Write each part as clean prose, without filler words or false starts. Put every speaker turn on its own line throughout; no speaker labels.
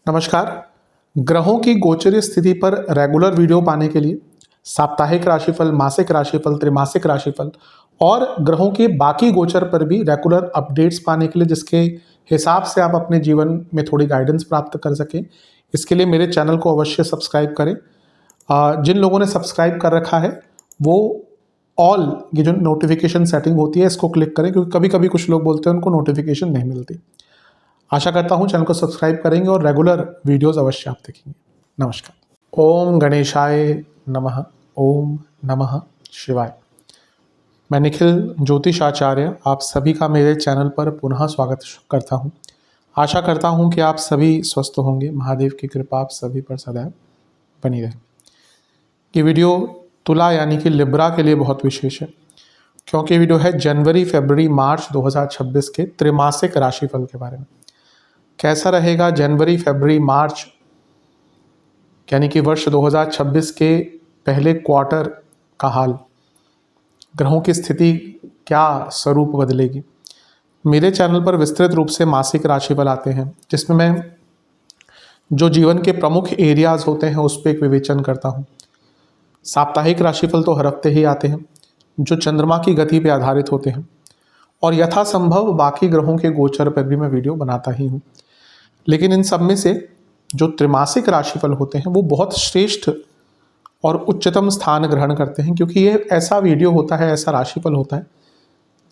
नमस्कार। ग्रहों की गोचरीय स्थिति पर रेगुलर वीडियो पाने के लिए साप्ताहिक राशिफल, मासिक राशिफल, त्रैमासिक राशिफल और ग्रहों के बाकी गोचर पर भी रेगुलर अपडेट्स पाने के लिए, जिसके हिसाब से आप अपने जीवन में थोड़ी गाइडेंस प्राप्त कर सकें, इसके लिए मेरे चैनल को अवश्य सब्सक्राइब करें। जिन लोगों ने सब्सक्राइब कर रखा है वो ऑल ये जो नोटिफिकेशन सेटिंग होती है इसको क्लिक करें, क्योंकि कभी कभी कुछ लोग बोलते हैं उनको नोटिफिकेशन नहीं मिलती। आशा करता हूँ चैनल को सब्सक्राइब करेंगे और रेगुलर वीडियोस अवश्य आप देखेंगे। नमस्कार। ओम गणेशाय नमः। ओम नमः शिवाय। मैं निखिल ज्योतिष आचार्य आप सभी का मेरे चैनल पर पुनः स्वागत करता हूँ। आशा करता हूँ कि आप सभी स्वस्थ होंगे। महादेव की कृपा आप सभी पर सदैव बनी रहे। ये वीडियो तुला यानी कि लिब्रा के लिए बहुत विशेष है, क्योंकि ये वीडियो है जनवरी, फरवरी, मार्च 2026 के त्रैमासिक राशिफल के बारे में। कैसा रहेगा जनवरी, फरवरी, मार्च यानी कि वर्ष 2026 के पहले क्वार्टर का हाल, ग्रहों की स्थिति क्या स्वरूप बदलेगी। मेरे चैनल पर विस्तृत रूप से मासिक राशिफल आते हैं, जिसमें मैं जो जीवन के प्रमुख एरियाज होते हैं उस पर एक विवेचन करता हूँ। साप्ताहिक राशिफल तो हर हफ्ते ही आते हैं, जो चंद्रमा की गति पर आधारित होते हैं, और यथासंभव बाकी ग्रहों के गोचर पर भी मैं वीडियो बनाता ही हूँ। लेकिन इन सब में से जो त्रैमासिक राशिफल होते हैं वो बहुत श्रेष्ठ और उच्चतम स्थान ग्रहण करते हैं, क्योंकि ये ऐसा वीडियो होता है, ऐसा राशिफल होता है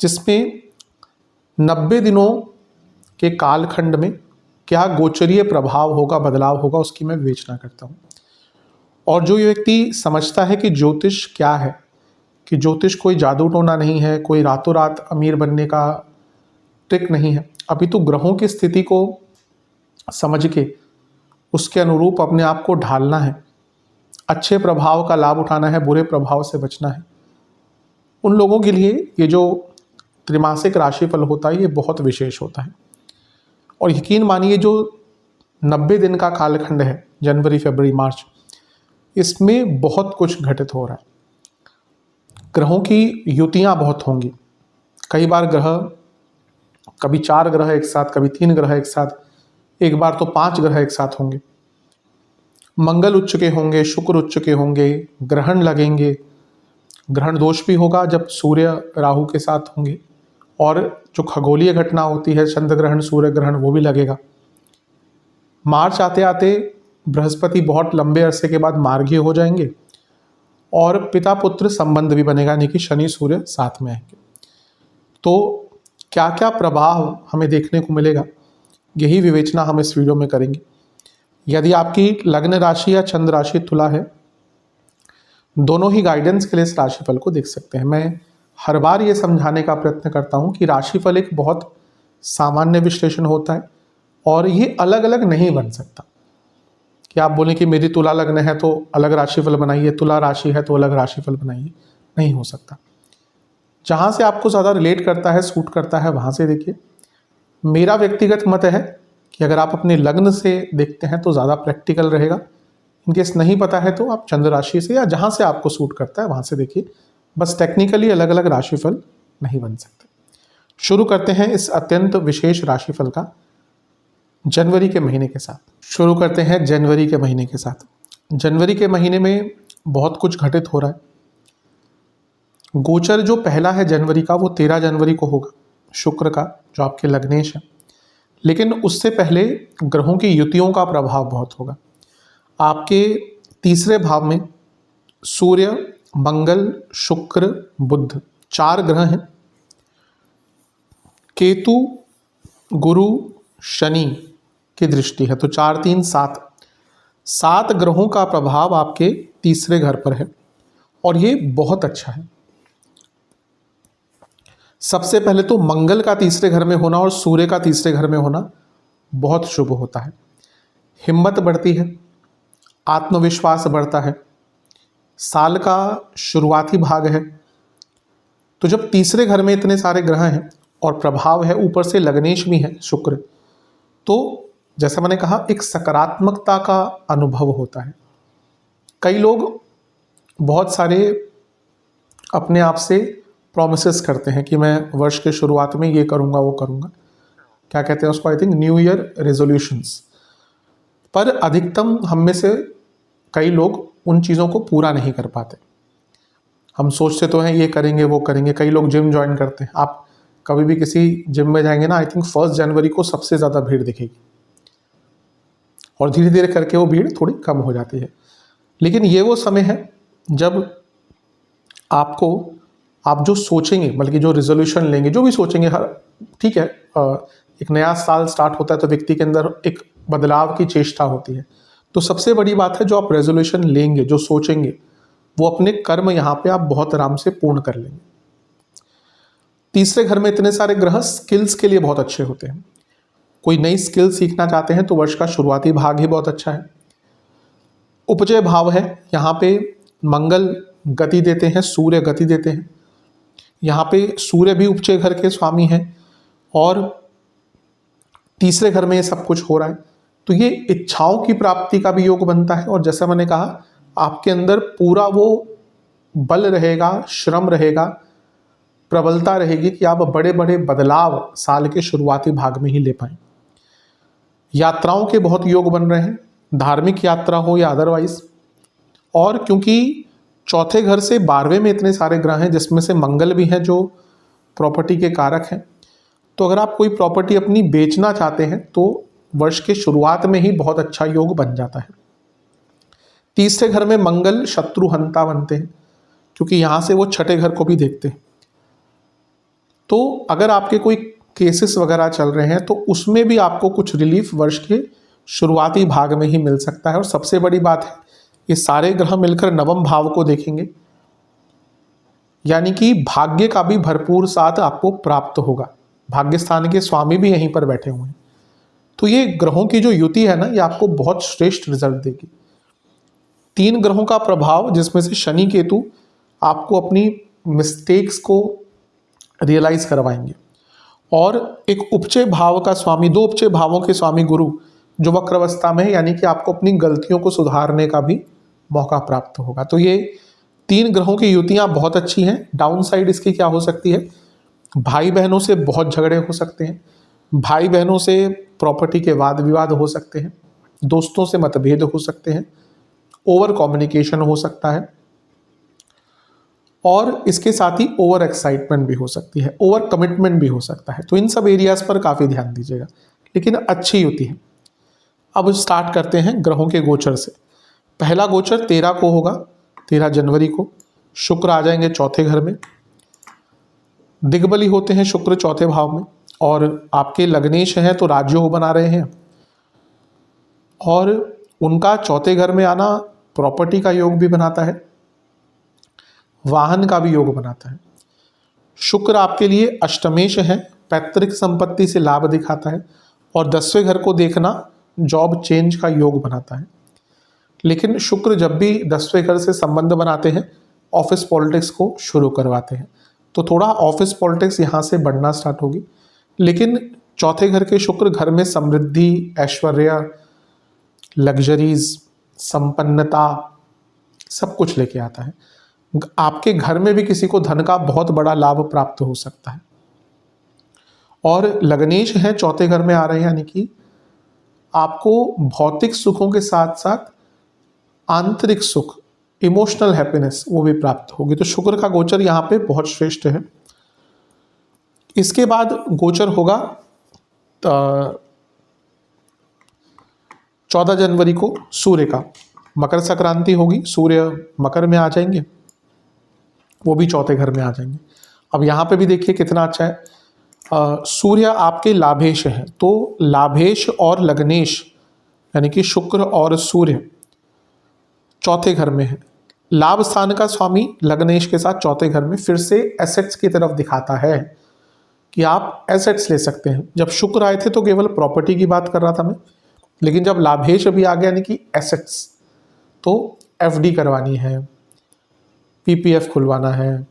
जिसमें 90 दिनों के कालखंड में क्या गोचरीय प्रभाव होगा, बदलाव होगा, उसकी मैं विवेचना करता हूँ। और जो ये व्यक्ति समझता है कि ज्योतिष क्या है, कि ज्योतिष कोई जादू टोना नहीं है, कोई रातों रात अमीर बनने का ट्रिक नहीं है, अभी तो ग्रहों की स्थिति को समझ के उसके अनुरूप अपने आप को ढालना है, अच्छे प्रभाव का लाभ उठाना है, बुरे प्रभाव से बचना है, उन लोगों के लिए ये जो त्रैमासिक राशिफल होता है ये बहुत विशेष होता है। और यकीन मानिए जो 90 दिन का कालखंड है, जनवरी, फरवरी, मार्च, इसमें बहुत कुछ घटित हो रहा है। ग्रहों की युतियाँ बहुत होंगी। कई बार ग्रह, कभी 4 ग्रह एक साथ, कभी 3 ग्रह एक साथ, एक बार तो 5 ग्रह एक साथ होंगे। मंगल उच्च के होंगे, शुक्र उच्च के होंगे, ग्रहण लगेंगे। ग्रहण दोष भी होगा जब सूर्य राहु के साथ होंगे, और जो खगोलीय घटना होती है चंद्र ग्रहण, सूर्य ग्रहण, वो भी लगेगा। मार्च आते आते बृहस्पति बहुत लंबे अरसे के बाद मार्गीय हो जाएंगे और पिता पुत्र संबंध भी बनेगा, यानी कि शनि सूर्य साथ में आएंगे। तो क्या क्या प्रभाव हमें देखने को मिलेगा, यही विवेचना हम इस वीडियो में करेंगे। यदि आपकी लग्न राशि या चंद्र राशि तुला है, दोनों ही गाइडेंस के लिए इस राशिफल को देख सकते हैं। मैं हर बार ये समझाने का प्रयत्न करता हूँ कि राशिफल एक बहुत सामान्य विश्लेषण होता है और ये अलग अलग नहीं बन सकता कि आप बोलें कि मेरी तुला लग्न है तो अलग राशिफल बनाइए, तुला राशि है तो अलग राशिफल बनाइए, नहीं हो सकता। जहाँ से आपको ज़्यादा रिलेट करता है, सूट करता है, वहाँ से देखिए। मेरा व्यक्तिगत मत है कि अगर आप अपने लग्न से देखते हैं तो ज़्यादा प्रैक्टिकल रहेगा। इनकेस नहीं पता है तो आप चंद्र राशि से या जहाँ से आपको सूट करता है वहाँ से देखिए। बस टेक्निकली अलग अलग राशिफल नहीं बन सकते। शुरू करते हैं इस अत्यंत विशेष राशिफल का जनवरी के महीने के साथ। शुरू करते हैं जनवरी के महीने के साथ। जनवरी के महीने में बहुत कुछ घटित हो रहा है। गोचर जो पहला है जनवरी का वो 13 जनवरी को होगा, शुक्र का, जो आपके लग्नेश है। लेकिन उससे पहले ग्रहों की युतियों का प्रभाव बहुत होगा। आपके तीसरे भाव में सूर्य, मंगल, शुक्र, बुध 4 ग्रह हैं। केतु, गुरु, शनि की दृष्टि है, तो 4, 3, 7 ग्रहों का प्रभाव आपके तीसरे घर पर है और ये बहुत अच्छा है। सबसे पहले तो मंगल का तीसरे घर में होना और सूर्य का तीसरे घर में होना बहुत शुभ होता है। हिम्मत बढ़ती है, आत्मविश्वास बढ़ता है, साल का शुरुआती भाग है। तो जब तीसरे घर में इतने सारे ग्रह हैं और प्रभाव है, ऊपर से लग्नेश भी है शुक्र, तो जैसा मैंने कहा एक सकारात्मकता का अनुभव होता है। कई लोग बहुत सारे अपने आप से प्रॉमिसेस करते हैं कि मैं वर्ष के शुरुआत में ये करूँगा, वो करूँगा। क्या कहते हैं उसको, I think new year resolutions. पर अधिकतम हम में से कई लोग उन चीज़ों को पूरा नहीं कर पाते। हम सोचते तो हैं ये करेंगे वो करेंगे, कई लोग जिम ज्वाइन करते हैं। आप कभी भी किसी जिम में जाएंगे ना, आई थिंक 1 जनवरी को सबसे ज़्यादा भीड़ दिखेगी और धीरे धीरे करके वो भीड़ थोड़ी कम हो जाती है। लेकिन ये वो समय है जब आपको, आप जो सोचेंगे, बल्कि जो रिजोल्यूशन लेंगे, जो भी सोचेंगे, हर ठीक है, एक नया साल स्टार्ट होता है तो व्यक्ति के अंदर एक बदलाव की चेष्टा होती है। तो सबसे बड़ी बात है, जो आप रेजोल्यूशन लेंगे, जो सोचेंगे, वो अपने कर्म यहाँ पे आप बहुत आराम से पूर्ण कर लेंगे। तीसरे घर में इतने सारे ग्रह स्किल्स के लिए बहुत अच्छे होते हैं। कोई नई स्किल सीखना चाहते हैं तो वर्ष का शुरुआती भाग ही बहुत अच्छा है। उपजय भाव है, यहाँ पे मंगल गति देते हैं, सूर्य गति देते हैं। यहाँ पे सूर्य भी उपजय घर के स्वामी हैं और तीसरे घर में ये सब कुछ हो रहा है, तो ये इच्छाओं की प्राप्ति का भी योग बनता है। और जैसा मैंने कहा, आपके अंदर पूरा वो बल रहेगा, श्रम रहेगा, प्रबलता रहेगी कि आप बड़े बड़े बदलाव साल के शुरुआती भाग में ही ले पाएं। यात्राओं के बहुत योग बन रहे हैं, धार्मिक यात्रा हो या अदरवाइज। और क्योंकि चौथे घर से 12वें में इतने सारे ग्रह हैं, जिसमें से मंगल भी हैं जो प्रॉपर्टी के कारक हैं, तो अगर आप कोई प्रॉपर्टी अपनी बेचना चाहते हैं तो वर्ष के शुरुआत में ही बहुत अच्छा योग बन जाता है। तीसरे घर में मंगल शत्रुहंता बनते हैं, क्योंकि यहाँ से वो छठे घर को भी देखते हैं। तो अगर आपके कोई केसेस वगैरह चल रहे हैं तो उसमें भी आपको कुछ रिलीफ वर्ष के शुरुआती भाग में ही मिल सकता है। और सबसे बड़ी बात है, ये सारे ग्रह मिलकर नवम भाव को देखेंगे, यानी कि भाग्य का भी भरपूर साथ आपको प्राप्त होगा। भाग्य स्थान के स्वामी भी यहीं पर बैठे हुए हैं। तो ये ग्रहों की जो युति है ना, ये आपको बहुत श्रेष्ठ रिजल्ट देगी। 3 ग्रहों का प्रभाव, जिसमें से शनि केतु आपको अपनी मिस्टेक्स को रियलाइज करवाएंगे, और एक उपचय भाव का स्वामी, 2 उपचय भावों के स्वामी गुरु जो वक्रावस्था में है, यानी कि आपको अपनी गलतियों को सुधारने का भी मौका प्राप्त होगा। तो ये 3 ग्रहों की युतियाँ बहुत अच्छी हैं। डाउन साइड इसकी क्या हो सकती है, भाई बहनों से बहुत झगड़े हो सकते हैं, भाई बहनों से प्रॉपर्टी के वाद विवाद हो सकते हैं, दोस्तों से मतभेद हो सकते हैं, ओवर कम्युनिकेशन हो सकता है, और इसके साथ ही ओवर एक्साइटमेंट भी हो सकती है, ओवर कमिटमेंट भी हो सकता है। तो इन सब एरियाज पर काफ़ी ध्यान दीजिएगा, लेकिन अच्छी युति है। अब स्टार्ट करते हैं ग्रहों के गोचर से। पहला गोचर 13 को होगा, 13 जनवरी को। शुक्र आ जाएंगे चौथे घर में, दिग्बली होते हैं शुक्र चौथे भाव में, और आपके लग्नेश हैं तो राजयोग बना रहे हैं, और उनका चौथे घर में आना प्रॉपर्टी का योग भी बनाता है, वाहन का भी योग बनाता है। शुक्र आपके लिए अष्टमेश है, पैतृक संपत्ति से लाभ दिखाता है, और 10वें घर को देखना जॉब चेंज का योग बनाता है। लेकिन शुक्र जब भी 10वें घर से संबंध बनाते हैं, ऑफिस पॉलिटिक्स को शुरू करवाते हैं, तो थोड़ा ऑफिस पॉलिटिक्स यहाँ से बढ़ना स्टार्ट होगी। लेकिन चौथे घर के शुक्र घर में समृद्धि, ऐश्वर्य, लग्जरीज, संपन्नता सब कुछ लेके आता है। आपके घर में भी किसी को धन का बहुत बड़ा लाभ प्राप्त हो सकता है। और लग्नेश हैं चौथे घर में आ रहे हैं, यानी कि आपको भौतिक सुखों के साथ साथ आंतरिक सुख, इमोशनल हैप्पीनेस, वो भी प्राप्त होगी। तो शुक्र का गोचर यहाँ पे बहुत श्रेष्ठ है। इसके बाद गोचर होगा 14 जनवरी को सूर्य का। मकर संक्रांति होगी, सूर्य मकर में आ जाएंगे, वो भी चौथे घर में आ जाएंगे। अब यहाँ पे भी देखिए कितना अच्छा है, सूर्य आपके लाभेश हैं, तो लाभेश और लग्नेश यानी कि शुक्र और सूर्य चौथे घर में है। लाभ स्थान का स्वामी लग्नेश के साथ चौथे घर में फिर से एसेट्स की तरफ दिखाता है कि आप एसेट्स ले सकते हैं। जब शुक्र आए थे तो केवल प्रॉपर्टी की बात कर रहा था मैं, लेकिन जब लाभेश अभी आ गया यानी कि एसेट्स, तो एफडी करवानी है, पीपीएफ खुलवाना है,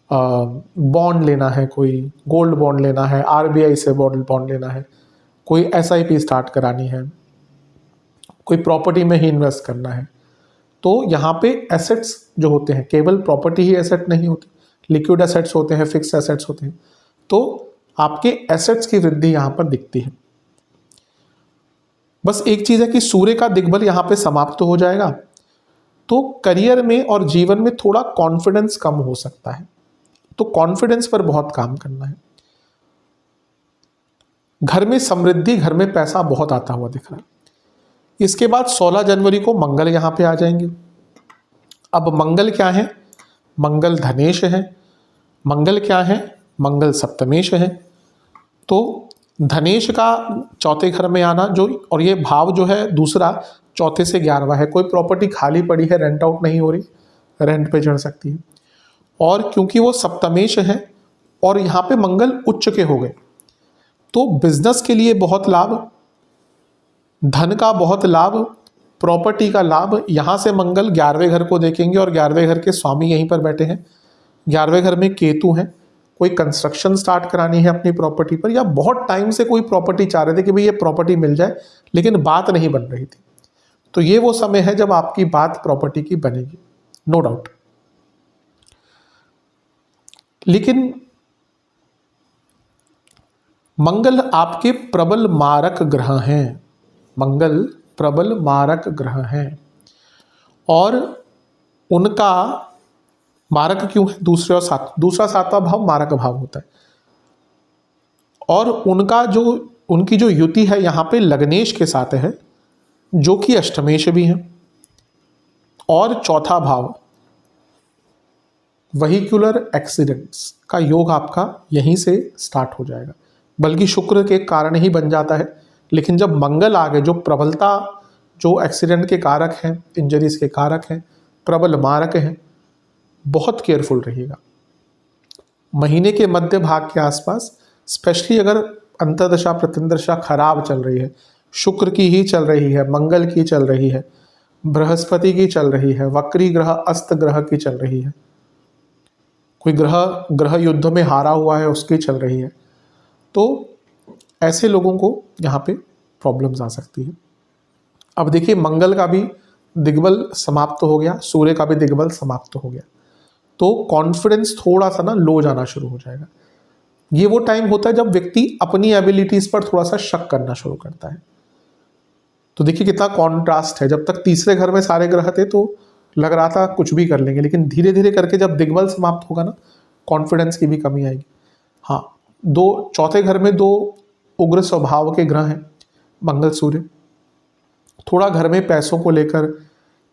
बॉन्ड लेना है, कोई गोल्ड बॉन्ड लेना है, आरबीआई से बॉन्ड लेना है, कोई एसआईपी स्टार्ट करानी है, कोई प्रॉपर्टी में ही इन्वेस्ट करना है। तो यहाँ पे एसेट्स जो होते हैं, केवल प्रॉपर्टी ही एसेट नहीं होती, लिक्विड एसेट्स होते हैं, फिक्स एसेट्स होते हैं। तो आपके एसेट्स की वृद्धि यहां पर दिखती है। बस एक चीज है कि सूर्य का दिग्बल यहां पे समाप्त हो जाएगा, तो करियर में और जीवन में थोड़ा कॉन्फिडेंस कम हो सकता है, तो कॉन्फिडेंस पर बहुत काम करना है। घर में समृद्धि, घर में पैसा बहुत आता हुआ दिख रहा है। इसके बाद 16 जनवरी को मंगल यहां पे आ जाएंगे। अब मंगल क्या है? मंगल धनेश है। मंगल क्या है? मंगल सप्तमेश है। तो धनेश का चौथे घर में आना, जो और ये भाव जो है दूसरा चौथे से 11वां है। कोई प्रॉपर्टी खाली पड़ी है, रेंट आउट नहीं हो रही, रेंट पे चढ़ सकती है। और क्योंकि वो सप्तमेश है और यहाँ पे मंगल उच्च के हो गए, तो बिजनेस के लिए बहुत लाभ, धन का बहुत लाभ, प्रॉपर्टी का लाभ। यहाँ से मंगल 11वें घर को देखेंगे और 11वें घर के स्वामी यहीं पर बैठे हैं। 11वें घर में केतु हैं। कोई कंस्ट्रक्शन स्टार्ट करानी है अपनी प्रॉपर्टी पर, या बहुत टाइम से कोई प्रॉपर्टी चाह रहे थे कि भाई ये प्रॉपर्टी मिल जाए, लेकिन बात नहीं बन रही थी, तो ये वो समय है जब आपकी बात प्रॉपर्टी की बनेगी, नो डाउट। लेकिन मंगल आपके प्रबल मारक ग्रह हैं। मंगल प्रबल मारक ग्रह हैं और उनका मारक क्यों है? दूसरा सातवां भाव मारक भाव होता है। और उनकी जो युति है यहाँ पे लग्नेश के साथ है, जो कि अष्टमेश भी है। और चौथा भाव वहीक्यूलर एक्सीडेंट्स का योग आपका यहीं से स्टार्ट हो जाएगा, बल्कि शुक्र के कारण ही बन जाता है। लेकिन जब मंगल आ गए, जो प्रबलता, जो एक्सीडेंट के कारक हैं, इंजरीज के कारक हैं, प्रबल मारक हैं, बहुत केयरफुल रहिएगा। महीने के मध्य भाग के आसपास, स्पेशली अगर अंतर्दशा प्रत्यंतदशा खराब चल रही है, शुक्र की ही चल रही है, मंगल की चल रही है, बृहस्पति की चल रही है, वक्री ग्रह, अस्त ग्रह की चल रही है, कोई ग्रह युद्ध में हारा हुआ है उसकी चल रही है, तो ऐसे लोगों को यहाँ पे प्रॉब्लम्स आ सकती है। अब देखिए, मंगल का भी दिग्बल समाप्त हो गया, सूर्य का भी दिग्बल समाप्त हो गया, तो कॉन्फिडेंस थोड़ा सा ना लो जाना शुरू हो जाएगा। ये वो टाइम होता है जब व्यक्ति अपनी एबिलिटीज पर थोड़ा सा शक करना शुरू करता है। तो देखिए कितना कॉन्ट्रास्ट है। जब तक तीसरे घर में सारे ग्रह थे तो लग रहा था कुछ भी कर लेंगे, लेकिन धीरे धीरे करके जब दिग्बल समाप्त होगा ना, कॉन्फिडेंस की भी कमी आएगी। हाँ, चौथे घर में 2 उग्र स्वभाव के ग्रह हैं, मंगल सूर्य। थोड़ा घर में पैसों को लेकर,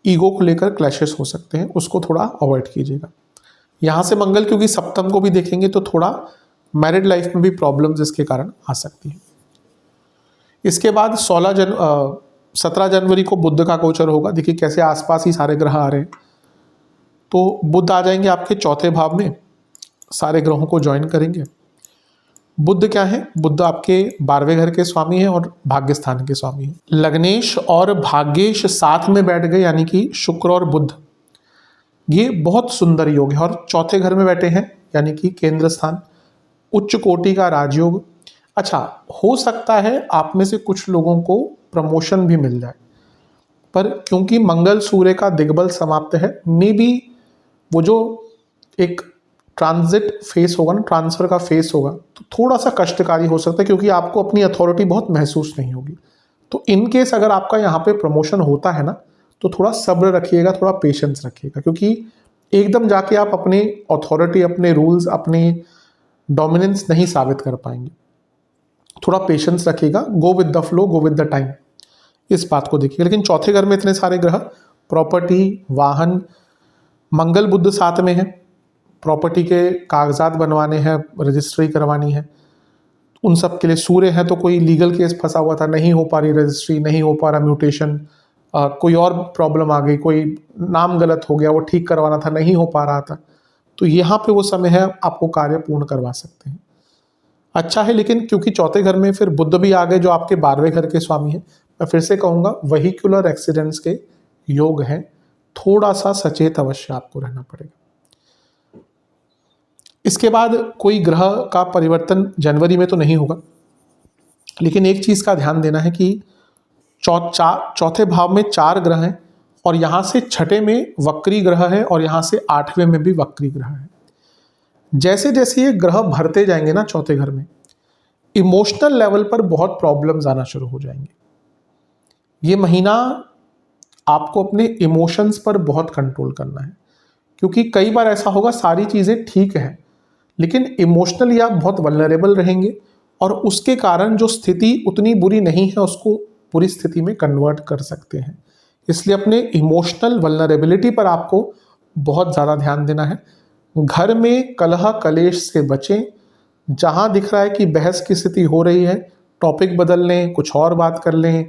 ईगो को लेकर क्लैशेस हो सकते हैं, उसको थोड़ा अवॉइड कीजिएगा। यहाँ से मंगल क्योंकि सप्तम को भी देखेंगे तो थोड़ा मैरिड लाइफ में भी प्रॉब्लम्स इसके कारण आ सकती है। इसके बाद 17 जनवरी को बुध का गोचर होगा। देखिए कैसे आसपास ही सारे ग्रह आ रहे हैं, तो बुध आ जाएंगे आपके चौथे भाव में, सारे ग्रहों को ज्वाइन करेंगे। बुध क्या है? बुध आपके 12वें घर के स्वामी हैं और भाग्य स्थान के स्वामी हैं। लग्नेश और भाग्येश साथ में बैठ गए, यानी कि शुक्र और बुध, ये बहुत सुंदर योग है। और चौथे घर में बैठे हैं, यानी कि केंद्र स्थान, उच्च कोटि का राजयोग। अच्छा, हो सकता है आप में से कुछ लोगों को प्रमोशन भी मिल जाए, पर क्योंकि मंगल सूर्य का दिग्बल समाप्त है, मे बी वो जो एक ट्रांजिट फेस होगा ना, ट्रांसफर का फेस होगा, तो थोड़ा सा कष्टकारी हो सकता है, क्योंकि आपको अपनी अथॉरिटी बहुत महसूस नहीं होगी। तो इन केस अगर आपका यहाँ पे प्रमोशन होता है ना, तो थोड़ा सब्र रखिएगा, थोड़ा पेशेंस रखिएगा, क्योंकि एकदम जाके आप अपने अथॉरिटी, अपने रूल्स, अपने डोमिनेंस नहीं साबित कर पाएंगे। थोड़ा पेशेंस रखिएगा, go with the flow, go with the time, इस बात को देखिएगा। लेकिन चौथे घर में इतने सारे ग्रह, प्रॉपर्टी, वाहन, मंगल बुध साथ में है, प्रॉपर्टी के कागजात बनवाने हैं, रजिस्ट्री करवानी है, उन सब के लिए सूर्य है। तो कोई लीगल केस फंसा हुआ था, नहीं हो पा रही रजिस्ट्री, नहीं हो पा रहा म्यूटेशन, कोई और प्रॉब्लम आ गई, कोई नाम गलत हो गया, वो ठीक करवाना था, नहीं हो पा रहा था, तो यहाँ पे वो समय है, आपको कार्य पूर्ण करवा सकते हैं। अच्छा है, लेकिन क्योंकि चौथे घर में फिर बुध भी आ गए, जो आपके 12वें घर के स्वामी हैं, मैं फिर से कहूँगा वहीक्यूलर एक्सीडेंट्स के योग हैं, थोड़ा सा सचेत अवश्य आपको रहना पड़ेगा। इसके बाद कोई ग्रह का परिवर्तन जनवरी में तो नहीं होगा, लेकिन एक चीज़ का ध्यान देना है कि चौथे भाव में 4 ग्रह हैं और यहाँ से छठे में वक्री ग्रह है और यहाँ से 8वें में भी वक्री ग्रह है। जैसे जैसे ये ग्रह भरते जाएंगे ना चौथे घर में, इमोशनल लेवल पर बहुत प्रॉब्लम्स आना शुरू हो जाएंगे। ये महीना आपको अपने इमोशंस पर बहुत कंट्रोल करना है, क्योंकि कई बार ऐसा होगा सारी चीज़ें ठीक हैं लेकिन इमोशनली आप बहुत वल्नरेबल रहेंगे और उसके कारण जो स्थिति उतनी बुरी नहीं है उसको बुरी स्थिति में कन्वर्ट कर सकते हैं। इसलिए अपने इमोशनल वल्नरेबिलिटी पर आपको बहुत ज़्यादा ध्यान देना है। घर में कलह कलेश से बचें। जहाँ दिख रहा है कि बहस की स्थिति हो रही है, टॉपिक बदल लें, कुछ और बात कर लें,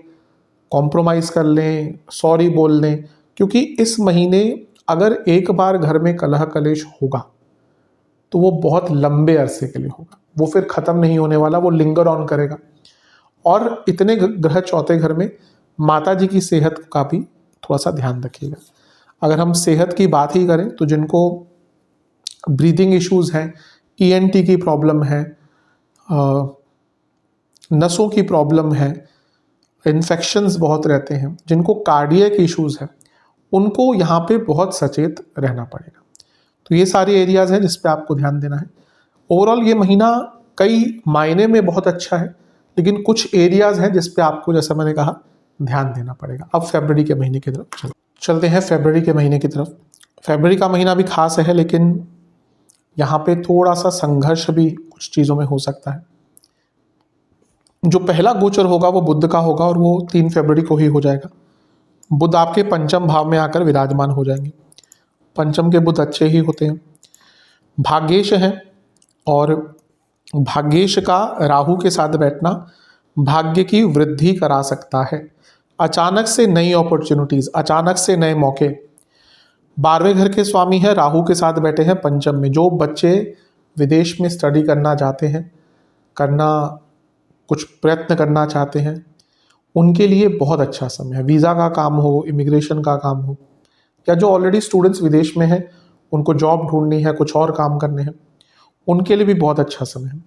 कॉम्प्रोमाइज़ कर लें, सॉरी बोल लें, क्योंकि इस महीने अगर एक बार घर में कलह कलेश होगा तो वो बहुत लंबे अरसे के लिए होगा, वो फिर ख़त्म नहीं होने वाला, वो लिंगर ऑन करेगा। और इतने ग्रह चौथे घर में, माता जी की सेहत का भी थोड़ा सा ध्यान रखिएगा। अगर हम सेहत की बात ही करें तो जिनको ब्रीदिंग इश्यूज़ हैं, ईएनटी की प्रॉब्लम है, नसों की प्रॉब्लम है, इन्फेक्शंस बहुत रहते हैं, जिनको कार्डियक इश्यूज़ है, उनको यहाँ पे बहुत सचेत रहना पड़ेगा। तो ये सारे एरियाज़ हैं जिस पे आपको ध्यान देना है। ओवरऑल ये महीना कई मायने में बहुत अच्छा है, लेकिन कुछ एरियाज़ हैं जिस पे आपको, जैसा मैंने कहा, ध्यान देना पड़ेगा। अब फरवरी के महीने की तरफ चलते हैं। फरवरी के महीने की तरफ, फरवरी का महीना भी खास है, लेकिन यहाँ पे थोड़ा सा संघर्ष भी कुछ चीज़ों में हो सकता है। जो पहला गोचर होगा वो बुध का होगा और वो 3 फरवरी को ही हो जाएगा। बुध आपके पंचम भाव में आकर विराजमान हो जाएंगे। पंचम के बुध अच्छे ही होते हैं, भाग्येश हैं, और भाग्येश का राहु के साथ बैठना भाग्य की वृद्धि करा सकता है। अचानक से नई अपॉर्चुनिटीज़, अचानक से नए मौके। 12वें घर के स्वामी है, राहु के साथ बैठे हैं पंचम में। जो बच्चे विदेश में स्टडी करना चाहते हैं, कुछ प्रयत्न करना चाहते हैं, उनके लिए बहुत अच्छा समय है। वीज़ा का काम हो, इमिग्रेशन का काम हो, या जो ऑलरेडी स्टूडेंट्स विदेश में हैं उनको जॉब ढूंढनी है, कुछ और काम करने हैं, उनके लिए भी बहुत अच्छा समय है।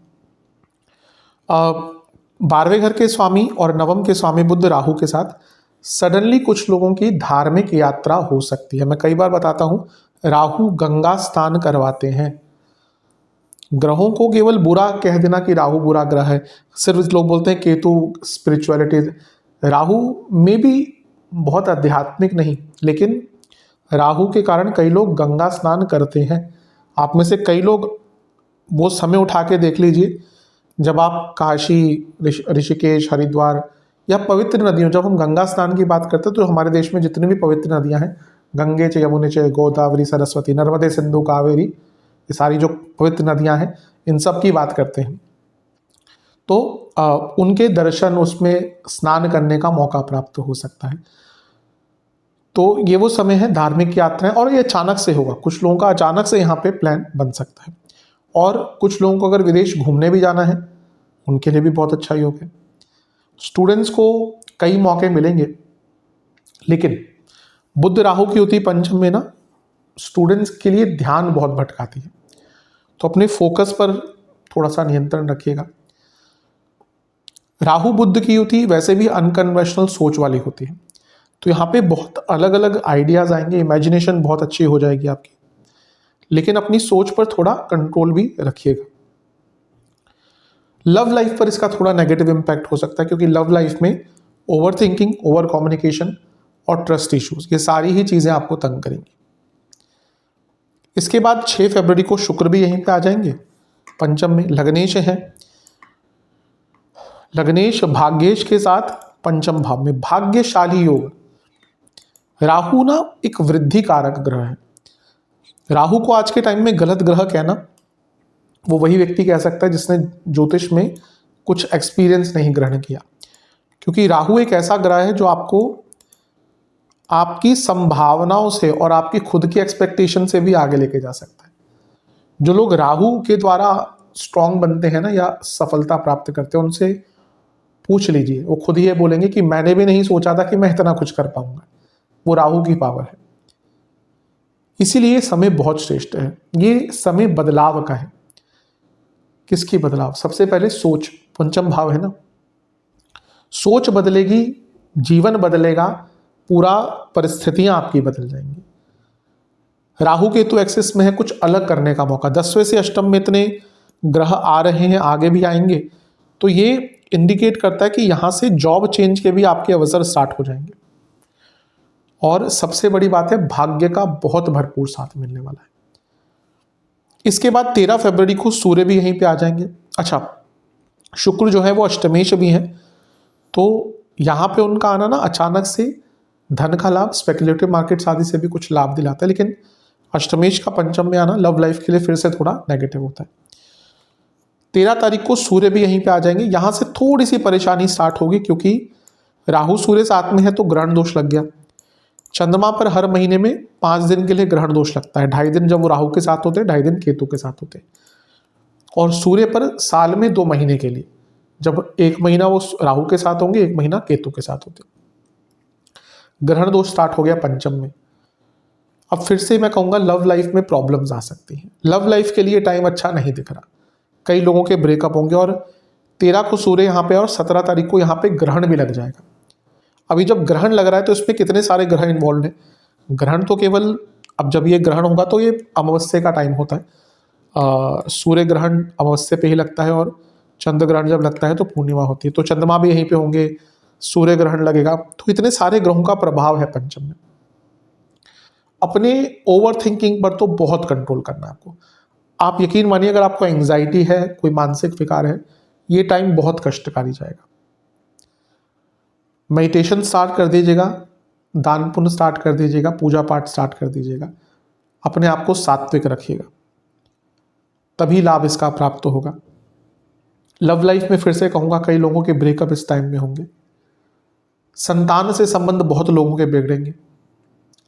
12वें घर के स्वामी और नवम के स्वामी बुध राहु के साथ सडनली कुछ लोगों की धार्मिक यात्रा हो सकती है। मैं कई बार बताता हूँ, राहु गंगा स्नान करवाते हैं। ग्रहों को केवल बुरा कह देना कि राहु बुरा ग्रह है, सिर्फ लोग बोलते हैं केतु स्पिरिचुअलिटी, राहु में भी बहुत आध्यात्मिक नहीं, लेकिन राहु के कारण कई लोग गंगा स्नान करते हैं। आप में से कई लोग वो समय उठा के देख लीजिए, जब आप काशी, ऋषिकेश, हरिद्वार या पवित्र नदियों, जब हम गंगा स्नान की बात करते हैं तो हमारे देश में जितनी भी पवित्र नदियां हैं, गंगे चे, यमुने चे, गोदावरी, सरस्वती, नर्मदे, सिंधु, कावेरी, ये सारी जो पवित्र नदियां हैं, इन सब की बात करते हैं, तो उनके दर्शन, उसमें स्नान करने का मौका प्राप्त हो सकता है। तो ये वो समय है धार्मिक यात्राएं, और ये अचानक से होगा। कुछ लोगों का अचानक से यहाँ पे प्लान बन सकता है, और कुछ लोगों को अगर विदेश घूमने भी जाना है उनके लिए भी बहुत अच्छा योग है। स्टूडेंट्स को कई मौके मिलेंगे, लेकिन बुध राहु की युति पंचम में ना स्टूडेंट्स के लिए ध्यान बहुत भटकाती है, तो अपने फोकस पर थोड़ा सा नियंत्रण रखिएगा। राहु बुध की युति वैसे भी अनकन्वेंशनल सोच वाली होती है, तो यहाँ पे बहुत अलग अलग आइडियाज आएंगे, इमेजिनेशन बहुत अच्छी हो जाएगी आपकी, लेकिन अपनी सोच पर थोड़ा कंट्रोल भी रखिएगा। लव लाइफ पर इसका थोड़ा नेगेटिव इम्पैक्ट हो सकता है, क्योंकि लव लाइफ में ओवर थिंकिंग, ओवर कम्युनिकेशन और ट्रस्ट इश्यूज, ये सारी ही चीजें आपको तंग करेंगी। इसके बाद 6 फरवरी को शुक्र भी यहीं पे आ जाएंगे पंचम में। लग्नेश है, लग्नेश भाग्येश के साथ पंचम भाव में, भाग्यशाली योग। राहु ना एक वृद्धि कारक ग्रह है। राहु को आज के टाइम में गलत ग्रह कहना, वो वही व्यक्ति कह सकता है जिसने ज्योतिष में कुछ एक्सपीरियंस नहीं ग्रहण किया, क्योंकि राहु एक ऐसा ग्रह है जो आपको आपकी संभावनाओं से और आपकी खुद की एक्सपेक्टेशन से भी आगे लेके जा सकता है। जो लोग राहु के द्वारा स्ट्रांग बनते हैं ना, या सफलता प्राप्त करते हैं, उनसे पूछ लीजिए, वो खुद ही ये बोलेंगे कि मैंने भी नहीं सोचा था कि मैं इतना कुछ कर पाऊंगा। वो राहु की पावर है। इसीलिए समय बहुत श्रेष्ठ है। ये समय बदलाव का है। किसकी बदलाव? सबसे पहले सोच, पंचम भाव है ना, सोच बदलेगी, जीवन बदलेगा, पूरा परिस्थितियां आपकी बदल जाएंगी। राहु केतु एक्सिस में है, कुछ अलग करने का मौका। 10वें से अष्टम में इतने ग्रह आ रहे हैं, आगे भी आएंगे, तो ये इंडिकेट करता है कि यहाँ से जॉब चेंज के भी आपके अवसर स्टार्ट हो जाएंगे। और सबसे बड़ी बात है, भाग्य का बहुत भरपूर साथ मिलने वाला है। इसके बाद 13 फरवरी को सूर्य भी यहीं पे आ जाएंगे। अच्छा, शुक्र जो है वो अष्टमेश भी है, तो यहाँ पे उनका आना ना अचानक से धन का लाभ, स्पेकुलेटिव मार्केट्स आदि से भी कुछ लाभ दिलाता है, लेकिन अष्टमेश का पंचम में आना लव लाइफ के लिए फिर से थोड़ा नेगेटिव होता है। 13 तारीख को सूर्य भी यहीं पे आ जाएंगे। यहाँ से थोड़ी सी परेशानी स्टार्ट होगी, क्योंकि राहु सूर्य साथ में है तो ग्रहण दोष लग गया। चंद्रमा पर हर महीने में 5 दिन के लिए ग्रहण दोष लगता है। 2.5 दिन जब वो राहु के साथ होते हैं, 2.5 दिन केतु के साथ होते हैं। और सूर्य पर साल में 2 महीने के लिए, जब 1 महीना वो राहु के साथ होंगे, 1 महीना केतु के साथ होते हैं। ग्रहण दोष स्टार्ट हो गया पंचम में। अब फिर से मैं कहूँगा लव लाइफ में प्रॉब्लम्स आ सकती हैं। लव लाइफ के लिए टाइम अच्छा नहीं दिख रहा, कई लोगों के ब्रेकअप होंगे। और 13 को सूर्य यहाँ पे और 17 तारीख को यहाँ पे ग्रहण भी लग जाएगा। अभी जब ग्रहण लग रहा है तो इसमें कितने सारे ग्रह इन्वॉल्व हैं। ग्रहण तो केवल, अब जब ये ग्रहण होगा तो ये अमावस्या का टाइम होता है। सूर्य ग्रहण अमावस्या पे ही लगता है, और चंद्र ग्रहण जब लगता है तो पूर्णिमा होती है। तो चंद्रमा भी यहीं पे होंगे, सूर्य ग्रहण लगेगा, तो इतने सारे ग्रहों का प्रभाव है पंचम में। अपने ओवर थिंकिंग पर तो बहुत कंट्रोल करना है आपको। आप यकीन मानिए, अगर आपको एंग्जाइटी है, कोई मानसिक विकार है, ये टाइम बहुत कष्टकारी जाएगा। मेडिटेशन स्टार्ट कर दीजिएगा, दान पुण्य स्टार्ट कर दीजिएगा, पूजा पाठ स्टार्ट कर दीजिएगा। अपने आप को सात्विक रखिएगा, तभी लाभ इसका प्राप्त होगा। लव लाइफ में फिर से कहूँगा, कई लोगों के ब्रेकअप इस टाइम में होंगे। संतान से संबंध बहुत लोगों के बिगड़ेंगे।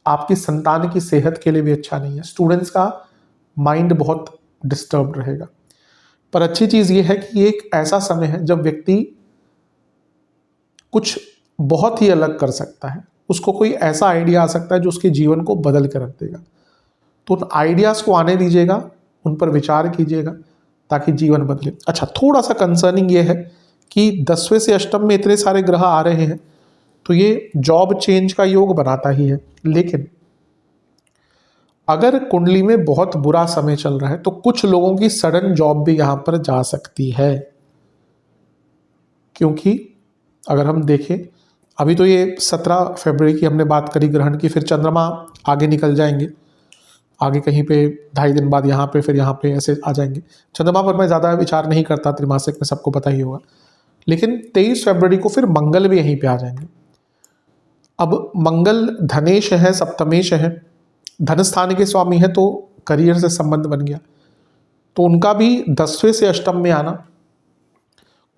आपकी संतान की सेहत के लिए भी अच्छा नहीं है। स्टूडेंट्स का माइंड बहुत डिस्टर्ब रहेगा। पर अच्छी चीज़ ये है कि ये एक ऐसा समय है जब व्यक्ति कुछ बहुत ही अलग कर सकता है। उसको कोई ऐसा आइडिया आ सकता है जो उसके जीवन को बदल कर रख देगा। तो उन आइडियाज़ को आने दीजिएगा, उन पर विचार कीजिएगा, ताकि जीवन बदले। अच्छा, थोड़ा सा कंसर्निंग ये है कि 10वें से अष्टम में इतने सारे ग्रह आ रहे हैं, तो ये जॉब चेंज का योग बनाता ही है। लेकिन अगर कुंडली में बहुत बुरा समय चल रहा है तो कुछ लोगों की सडन जॉब भी यहां पर जा सकती है। क्योंकि अगर हम देखें, अभी तो ये 17 फरवरी की हमने बात करी ग्रहण की, फिर चंद्रमा आगे निकल जाएंगे, आगे कहीं पे 2.5 दिन बाद यहाँ पे, फिर यहाँ पे ऐसे आ जाएंगे। चंद्रमा पर मैं ज़्यादा विचार नहीं करता, त्रिमासिक में सबको पता ही होगा। लेकिन 23 फरवरी को फिर मंगल भी यहीं पे आ जाएंगे। अब मंगल धनेश है, सप्तमेश है, धन स्थान के स्वामी है, तो करियर से संबंध बन गया। तो उनका भी 10वें से अष्टम में आना,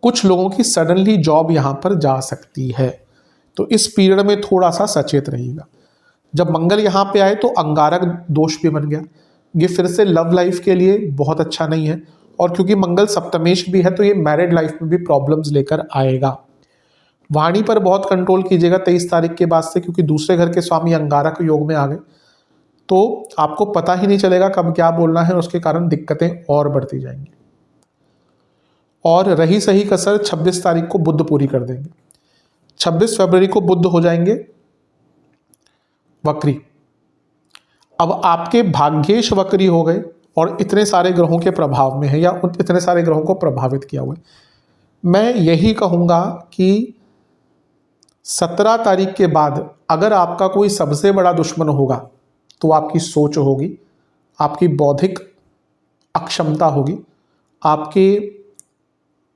कुछ लोगों की सडनली जॉब यहाँ पर जा सकती है। तो इस पीरियड में थोड़ा सा सचेत रहिएगा। जब मंगल यहाँ पे आए तो अंगारक दोष भी बन गया। ये फिर से लव लाइफ के लिए बहुत अच्छा नहीं है। और क्योंकि मंगल सप्तमेश भी है तो ये मैरिड लाइफ में भी प्रॉब्लम्स लेकर आएगा। वाणी पर बहुत कंट्रोल कीजिएगा 23 तारीख के बाद से, क्योंकि दूसरे घर के स्वामी अंगारक योग में आ गए, तो आपको पता ही नहीं चलेगा कब क्या बोलना है, और उसके कारण दिक्कतें और बढ़ती जाएंगी। और रही सही कसर 26 तारीख को बुध पूरी कर देंगे। 26 फरवरी को बुध हो जाएंगे वक्री। अब आपके भाग्येश वक्री हो गए और इतने सारे ग्रहों के प्रभाव में है, या इतने सारे ग्रहों को प्रभावित किया हुआ है। मैं यही कहूँगा कि 17 तारीख के बाद अगर आपका कोई सबसे बड़ा दुश्मन होगा तो आपकी सोच होगी, आपकी बौद्धिक अक्षमता होगी, आपके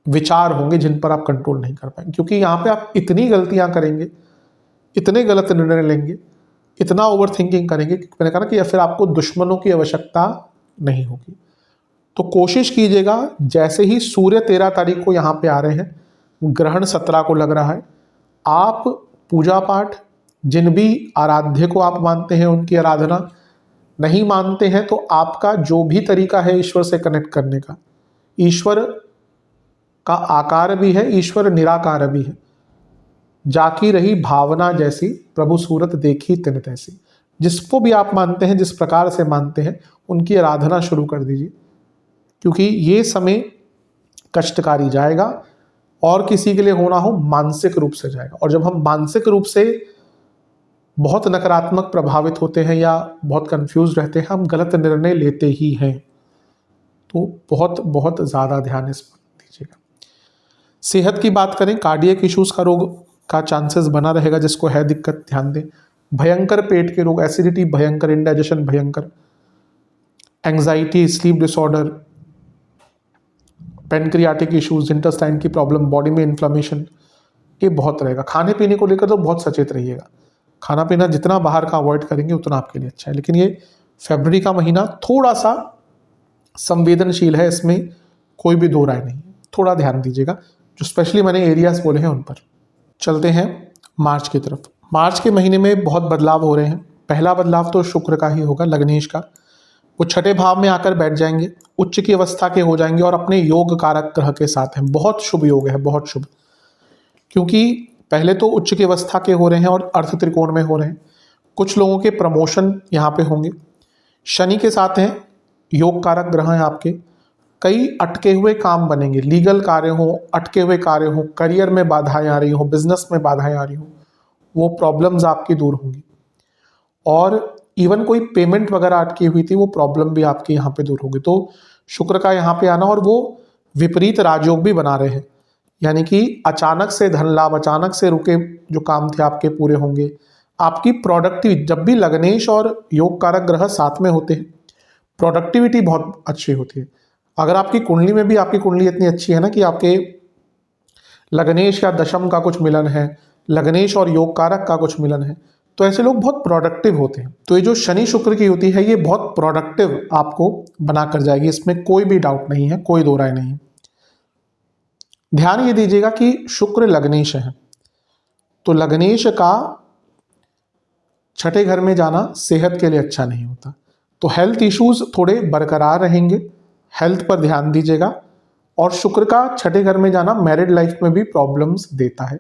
विचार होंगे जिन पर आप कंट्रोल नहीं कर पाएंगे। क्योंकि यहाँ पे आप इतनी गलतियाँ करेंगे, इतने गलत निर्णय लेंगे, इतना ओवर थिंकिंग करेंगे कि मैंने कहा ना कि फिर आपको दुश्मनों की आवश्यकता नहीं होगी। तो कोशिश कीजिएगा, जैसे ही सूर्य 13 तारीख को यहाँ पे आ रहे हैं, ग्रहण 17 को लग रहा है, आप पूजा पाठ, जिन भी आराध्य को आप मानते हैं उनकी आराधना, नहीं मानते हैं तो आपका जो भी तरीका है ईश्वर से कनेक्ट करने का, ईश्वर का आकार भी है, ईश्वर निराकार भी है। जाकी रही भावना जैसी, प्रभु सूरत देखी तिन तैसी। जिसको भी आप मानते हैं, जिस प्रकार से मानते हैं, उनकी आराधना शुरू कर दीजिए, क्योंकि ये समय कष्टकारी जाएगा। और किसी के लिए होना हो मानसिक रूप से जाएगा। और जब हम मानसिक रूप से बहुत नकारात्मक प्रभावित होते हैं या बहुत कंफ्यूज रहते हैं, हम गलत निर्णय लेते ही हैं। तो बहुत बहुत ज़्यादा ध्यान इस पर दीजिएगा। सेहत की बात करें, कार्डियक इश्यूज का रोग का चांसेस बना रहेगा, जिसको है दिक्कत ध्यान दें। भयंकर पेट के रोग, एसिडिटी भयंकर, इंडाइजेशन भयंकर, anxiety, sleep disorder, pancreatic issues, intestine की प्रॉब्लम, बॉडी में इन्फ्लामेशन, ये बहुत रहेगा। खाने पीने को लेकर तो बहुत सचेत रहिएगा। खाना पीना जितना बाहर का अवॉइड करेंगे उतना आपके लिए अच्छा है। लेकिन ये फरवरी का महीना थोड़ा सा संवेदनशील है, इसमें कोई भी दो राय नहीं, थोड़ा ध्यान दीजिएगा। जो स्पेशली मैंने एरियाज बोले हैं उन पर। चलते हैं मार्च की तरफ। मार्च के महीने में बहुत बदलाव हो रहे हैं। पहला बदलाव तो शुक्र का ही होगा, लग्नेश का। वो छठे भाव में आकर बैठ जाएंगे, उच्च की अवस्था के हो जाएंगे और अपने योग कारक ग्रह के साथ हैं। बहुत शुभ योग है, बहुत शुभ। क्योंकि पहले तो उच्च की अवस्था के हो रहे हैं और अर्थ त्रिकोण में हो रहे हैं। कुछ लोगों के प्रमोशन यहाँ पे होंगे। शनि के साथ हैं, योग कारक ग्रह हैं आपके। कई अटके हुए काम बनेंगे, लीगल कार्य हो, अटके हुए कार्य हो, करियर में बाधाएं आ रही हो, बिजनेस में बाधाएं आ रही हो, वो प्रॉब्लम्स आपकी दूर होंगी। और इवन कोई पेमेंट वगैरह अटकी हुई थी, वो प्रॉब्लम भी आपकी यहाँ पे दूर होगी। तो शुक्र का यहाँ पे आना, और वो विपरीत राजयोग भी बना रहे हैं, यानी कि अचानक से धन लाभ, अचानक से रुके जो काम थे आपके पूरे होंगे। आपकी प्रोडक्टिविटी, जब भी लग्नेश और योग कारक ग्रह साथ में होते हैं, प्रोडक्टिविटी बहुत अच्छी होती है। अगर आपकी कुंडली में भी, आपकी कुंडली इतनी अच्छी है ना कि आपके लग्नेश या दशम का कुछ मिलन है, लग्नेश और योग कारक का कुछ मिलन है, तो ऐसे लोग बहुत प्रोडक्टिव होते हैं। तो ये जो शनि शुक्र की होती है, ये बहुत प्रोडक्टिव आपको बना कर जाएगी, इसमें कोई भी डाउट नहीं है, कोई दो राय नहीं। ध्यान ये दीजिएगा कि शुक्र लग्नेश है, तो लग्नेश का छठे घर में जाना सेहत के लिए अच्छा नहीं होता। तो हेल्थ इश्यूज थोड़े बरकरार रहेंगे, हेल्थ पर ध्यान दीजिएगा। और शुक्र का छठे घर में जाना मैरिड लाइफ में भी प्रॉब्लम्स देता है।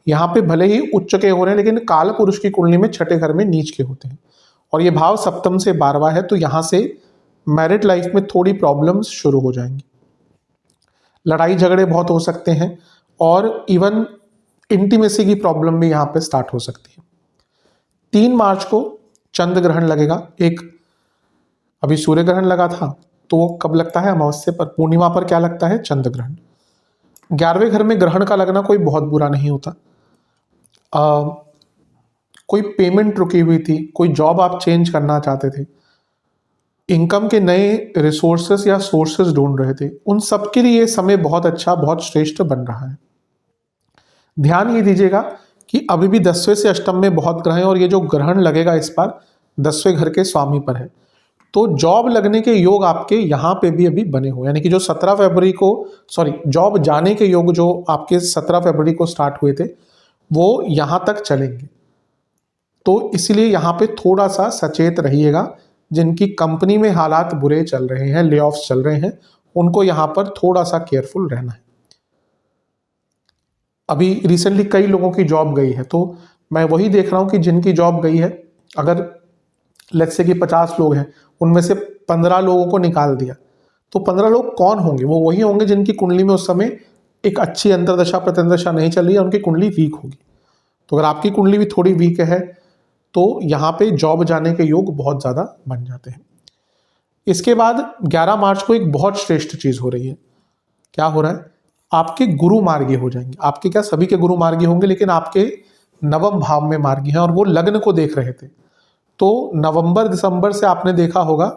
यहाँ पे भले ही उच्च के हो रहे हैं, लेकिन काल पुरुष की कुंडली में छठे घर में नीच के होते हैं, और ये भाव सप्तम से 12वां है, तो यहाँ से मैरिड लाइफ में थोड़ी प्रॉब्लम्स शुरू हो जाएंगी। लड़ाई झगड़े बहुत हो सकते हैं, और इवन इंटीमेसी की प्रॉब्लम भी यहाँ पे स्टार्ट हो सकती है। 3 मार्च को चंद्र ग्रहण लगेगा। एक अभी सूर्य ग्रहण लगा था, तो वो कब लगता है? अमावस्या पर। पूर्णिमा पर क्या लगता है? चंद्र ग्रहण। 11वें घर में ग्रहण का लगना कोई बहुत बुरा नहीं होता। कोई पेमेंट रुकी हुई थी, कोई जॉब आप चेंज करना चाहते थे, इनकम के नए रिसोर्सेस या सोर्सेस ढूंढ रहे थे, उन सब के लिए ये समय बहुत अच्छा, बहुत श्रेष्ठ बन रहा है। ध्यान ये दीजिएगा कि अभी भी 10वें से अष्टम में बहुत ग्रह हैं, और ये जो ग्रहण लगेगा इस बार 10वें घर के स्वामी पर है। तो जॉब लगने के योग आपके यहाँ पे भी अभी बने हुए, यानी कि जो 17 फरवरी को, जॉब जाने के योग जो आपके 17 फरवरी को स्टार्ट हुए थे, वो यहाँ तक चलेंगे। तो इसलिए यहाँ पे थोड़ा सा सचेत रहिएगा। जिनकी कंपनी में हालात बुरे चल रहे हैं, ले ऑफ्स चल रहे हैं, उनको यहाँ पर थोड़ा सा केयरफुल रहना है। अभी रिसेंटली कई लोगों की जॉब गई है, तो मैं वही देख रहा हूँ कि जिनकी जॉब गई है, अगर लेट्स से कि 50 लोग हैं, उनमें से 15 लोगों को निकाल दिया, तो 15 लोग कौन होंगे? वो वही होंगे जिनकी कुंडली में उस समय एक अच्छी अंतरदशा प्रत्यंदशा नहीं चल रही है, उनकी कुंडली वीक होगी। तो अगर आपकी कुंडली भी थोड़ी वीक है, तो यहाँ पे जॉब जाने के योग बहुत ज़्यादा बन जाते हैं। इसके बाद 11 मार्च को एक बहुत श्रेष्ठ चीज़ हो रही है। क्या हो रहा है? आपके गुरु मार्गी हो जाएंगे। आपके क्या, सभी के गुरु मार्गी होंगे, लेकिन आपके नवम भाव में मार्गी हैं, और वो लग्न को देख रहे थे। तो नवंबर दिसंबर से आपने देखा होगा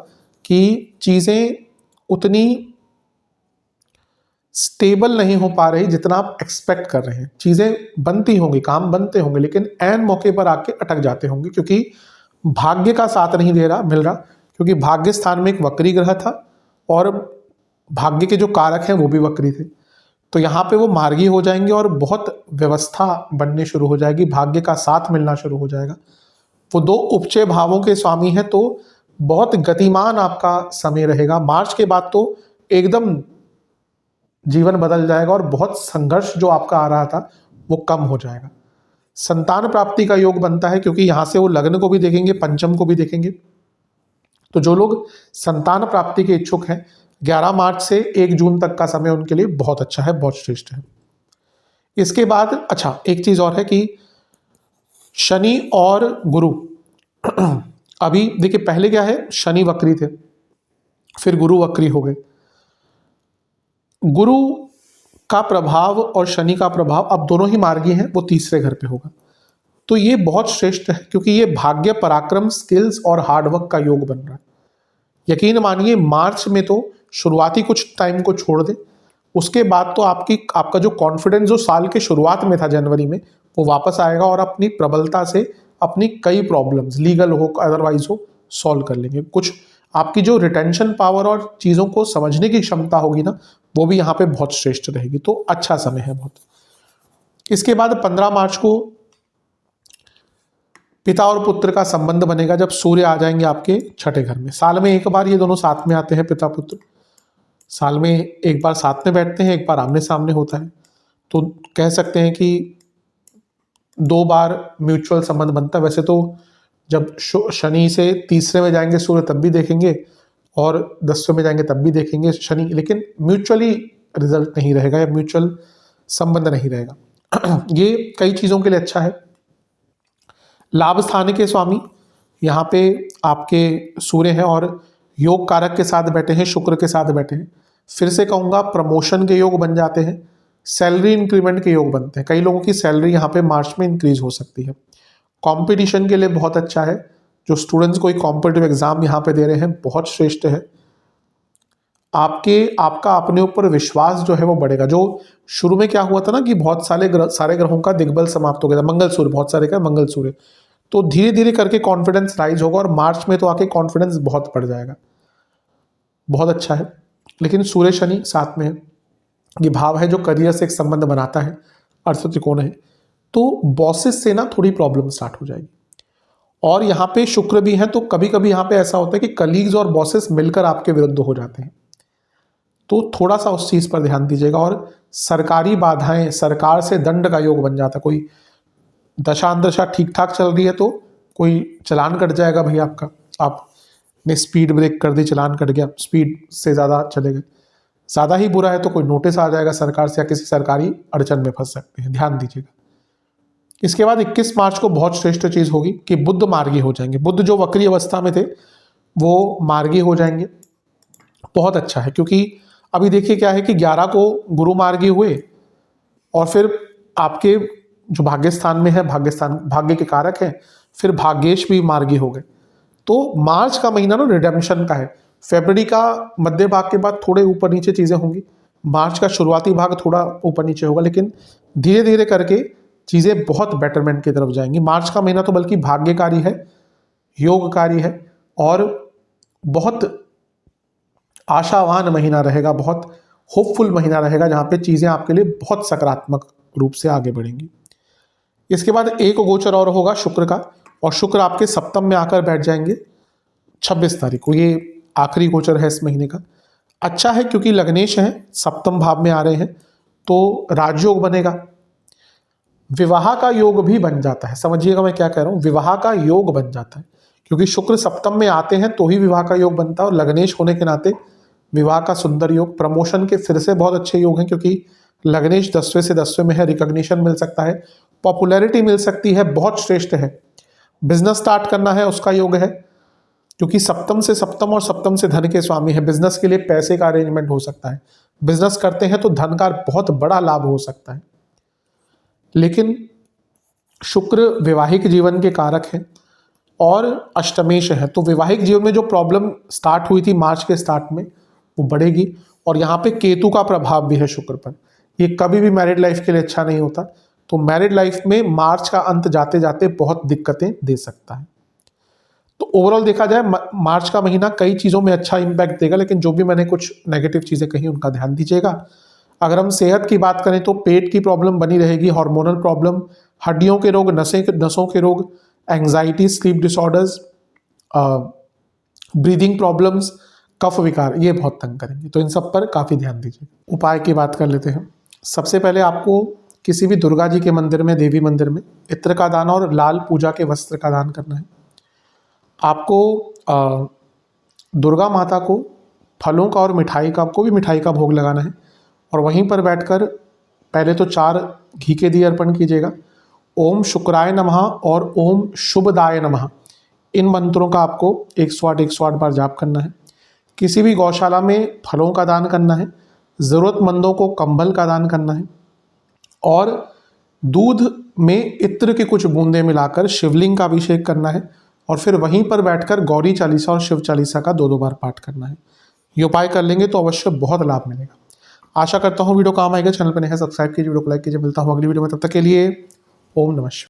कि चीज़ें उतनी स्टेबल नहीं हो पा रही जितना आप एक्सपेक्ट कर रहे हैं। चीज़ें बनती होंगी, काम बनते होंगे, लेकिन ऐन मौके पर आके अटक जाते होंगे, क्योंकि भाग्य का साथ नहीं मिल रहा, क्योंकि भाग्य स्थान में एक वक्री ग्रह था, और भाग्य के जो कारक हैं वो भी वक्री थे। तो यहाँ पे वो मार्गी हो जाएंगे, और बहुत व्यवस्था बननी शुरू हो जाएगी, भाग्य का साथ मिलना शुरू हो जाएगा। वो 2 उपचय भावों के स्वामी हैं, तो बहुत गतिमान आपका समय रहेगा। मार्च के बाद तो एकदम जीवन बदल जाएगा, और बहुत संघर्ष जो आपका आ रहा था वो कम हो जाएगा। संतान प्राप्ति का योग बनता है, क्योंकि यहाँ से वो लग्न को भी देखेंगे, पंचम को भी देखेंगे। तो जो लोग संतान प्राप्ति के इच्छुक हैं, 11 मार्च से 1 जून तक का समय उनके लिए बहुत अच्छा है, बहुत श्रेष्ठ है। इसके बाद अच्छा एक चीज और है कि शनि और गुरु अभी देखिए, पहले क्या है, शनि वक्री थे, फिर गुरु वक्री हो गए। गुरु का प्रभाव और शनि का प्रभाव, अब दोनों ही मार्गी हैं, वो तीसरे घर पे होगा। तो ये बहुत श्रेष्ठ है क्योंकि ये भाग्य, पराक्रम, स्किल्स और हार्डवर्क का योग बन रहा है। यकीन मानिए मार्च में तो शुरुआती कुछ टाइम को छोड़ दे, उसके बाद तो आपका जो कॉन्फिडेंस जो साल के शुरुआत में था जनवरी में, वो वापस आएगा और अपनी प्रबलता से अपनी कई प्रॉब्लम्स, लीगल हो अदरवाइज हो, सॉल्व कर लेंगे। कुछ आपकी जो रिटेंशन पावर और चीज़ों को समझने की क्षमता होगी ना, वो भी यहाँ पे बहुत श्रेष्ठ रहेगी। तो अच्छा समय है बहुत। इसके बाद 15 मार्च को पिता और पुत्र का संबंध बनेगा जब सूर्य आ जाएंगे आपके छठे घर में। साल में एक बार ये दोनों साथ में आते हैं, पिता पुत्र साल में एक बार साथ में बैठते हैं, एक बार आमने सामने होता है। तो कह सकते हैं कि 2 बार म्यूचुअल संबंध बनता है। वैसे तो जब शनि से तीसरे में जाएंगे सूर्य तब भी देखेंगे और 10वें में जाएंगे तब भी देखेंगे शनि, लेकिन म्यूचुअली रिजल्ट नहीं रहेगा या म्यूचुअल संबंध नहीं रहेगा। ये कई चीज़ों के लिए अच्छा है। लाभ स्थान के स्वामी यहाँ पे आपके सूर्य हैं और योग कारक के साथ बैठे हैं, शुक्र के साथ बैठे हैं। फिर से कहूँगा प्रमोशन के योग बन जाते हैं, सैलरी इंक्रीमेंट के योग बनते हैं। कई लोगों की सैलरी यहाँ पे मार्च में इंक्रीज हो सकती है। कंपटीशन के लिए बहुत अच्छा है। जो स्टूडेंट्स कोई कॉम्पिटिटिव एग्जाम यहाँ पे दे रहे हैं, बहुत श्रेष्ठ है। आपका अपने ऊपर विश्वास जो है वो बढ़ेगा। जो शुरू में क्या हुआ था ना कि बहुत सारे ग्रहों का दिग्बल समाप्त हो गया था, मंगल सूर्य, बहुत सारे का मंगल सूर्य, तो धीरे धीरे करके कॉन्फिडेंस राइज होगा और मार्च में तो आके कॉन्फिडेंस बहुत बढ़ जाएगा। बहुत अच्छा है। लेकिन सूर्य शनि साथ में है, ये भाव है जो करियर से एक संबंध बनाता है, अर्थ त्रिकोण है, तो बॉसेस से ना थोड़ी प्रॉब्लम स्टार्ट हो जाएगी। और यहाँ पे शुक्र भी है, तो कभी कभी यहाँ पे ऐसा होता है कि कलीग्स और बॉसेस मिलकर आपके विरुद्ध हो जाते हैं, तो थोड़ा सा उस चीज़ पर ध्यान दीजिएगा। और सरकारी बाधाएं, सरकार से दंड का योग बन जाता है। कोई दशा अंदशा ठीक ठाक चल रही है तो कोई चालान कट जाएगा भाई आपका, आपने स्पीड ब्रेक कर दी, चालान कट गया, स्पीड से ज़्यादा चले गए। ज़्यादा ही बुरा है तो कोई नोटिस आ जाएगा सरकार से या किसी सरकारी अड़चन में फंस सकते हैं, ध्यान दीजिएगा। इसके बाद 21 मार्च को बहुत श्रेष्ठ चीज़ होगी कि बुध मार्गी हो जाएंगे। बुध जो वक्री अवस्था में थे वो मार्गी हो जाएंगे। बहुत अच्छा है क्योंकि अभी देखिए क्या है कि 11 को गुरु मार्गी हुए और फिर आपके जो भाग्यस्थान में है, भाग्य के कारक हैं, फिर भाग्येश भी मार्गी हो गए। तो मार्च का महीना ना रिडेम्पशन का है। फरवरी का मध्य भाग के बाद थोड़े ऊपर नीचे चीज़ें होंगी, मार्च का शुरुआती भाग थोड़ा ऊपर नीचे होगा, लेकिन धीरे धीरे करके चीज़ें बहुत बेटरमेंट की तरफ जाएंगी। मार्च का महीना तो बल्कि भाग्यकारी है, योगकारी है और बहुत आशावान महीना रहेगा, बहुत होपफुल महीना रहेगा, जहाँ पे चीज़ें आपके लिए बहुत सकारात्मक रूप से आगे बढ़ेंगी। इसके बाद एक गोचर और होगा शुक्र का, और शुक्र आपके सप्तम में आकर बैठ जाएंगे 26 तारीख को। ये आखिरी गोचर है इस महीने का। अच्छा है क्योंकि लग्नेश हैं, सप्तम भाव में आ रहे हैं, तो राजयोग बनेगा। विवाह का योग भी बन जाता है। समझिएगा मैं क्या कह रहा हूँ, विवाह का योग बन जाता है क्योंकि शुक्र सप्तम में आते हैं तो ही विवाह का योग बनता है। और लग्नेश होने के नाते विवाह का सुंदर योग। प्रमोशन के फिर से बहुत अच्छे योग हैं क्योंकि लग्नेश 10वें से 10वें में है, रिकॉग्निशन मिल सकता है, पॉपुलैरिटी मिल सकती है, बहुत श्रेष्ठ है। बिजनेस स्टार्ट करना है उसका योग है क्योंकि सप्तम से सप्तम और सप्तम से धन के स्वामी है। बिजनेस के लिए पैसे का अरेंजमेंट हो सकता है, बिजनेस करते हैं तो धन का बहुत बड़ा लाभ हो सकता है। लेकिन शुक्र वैवाहिक जीवन के कारक है और अष्टमेश है, तो वैवाहिक जीवन में जो प्रॉब्लम स्टार्ट हुई थी मार्च के स्टार्ट में वो बढ़ेगी। और यहाँ पे केतु का प्रभाव भी है शुक्र पर, ये कभी भी मैरिड लाइफ के लिए अच्छा नहीं होता। तो मैरिड लाइफ में मार्च का अंत जाते जाते बहुत दिक्कतें दे सकता है। तो ओवरऑल देखा जाए मार्च का महीना कई चीज़ों में अच्छा इंपैक्ट देगा, लेकिन जो भी मैंने कुछ नेगेटिव चीज़ें कही उनका ध्यान दीजिएगा। अगर हम सेहत की बात करें तो पेट की प्रॉब्लम बनी रहेगी, हार्मोनल प्रॉब्लम, हड्डियों के रोग, नसों के रोग, anxiety, sleep disorders, breathing problems, कफ विकार, ये बहुत तंग करेंगे। तो इन सब पर काफ़ी ध्यान दीजिए। उपाय की बात कर लेते हैं। सबसे पहले आपको किसी भी दुर्गा जी के मंदिर में, देवी मंदिर में इत्र का दान और लाल पूजा के वस्त्र का दान करना है। आपको दुर्गा माता को फलों का और मिठाई का, आपको भी मिठाई का भोग लगाना है और वहीं पर बैठकर पहले तो 4 घी के दिए अर्पण कीजिएगा। ओम शुक्राय नमः और ओम शुभदाय नमः, इन मंत्रों का आपको 108 बार जाप करना है। किसी भी गौशाला में फलों का दान करना है, ज़रूरतमंदों को कंबल का दान करना है और दूध में इत्र की कुछ बूंदें मिलाकर शिवलिंग का अभिषेक करना है और फिर वहीं पर बैठकर गौरी चालीसा और शिव चालीसा का 2-2 बार पाठ करना है। ये उपाय कर लेंगे तो अवश्य बहुत लाभ मिलेगा। आशा करता हूँ वीडियो काम आएगा। चैनल पर नए हैं सब्सक्राइब कीजिए, वीडियो को लाइक कीजिए। मिलता हूँ अगली वीडियो में, तब तक के लिए ओम नमः शिवाय।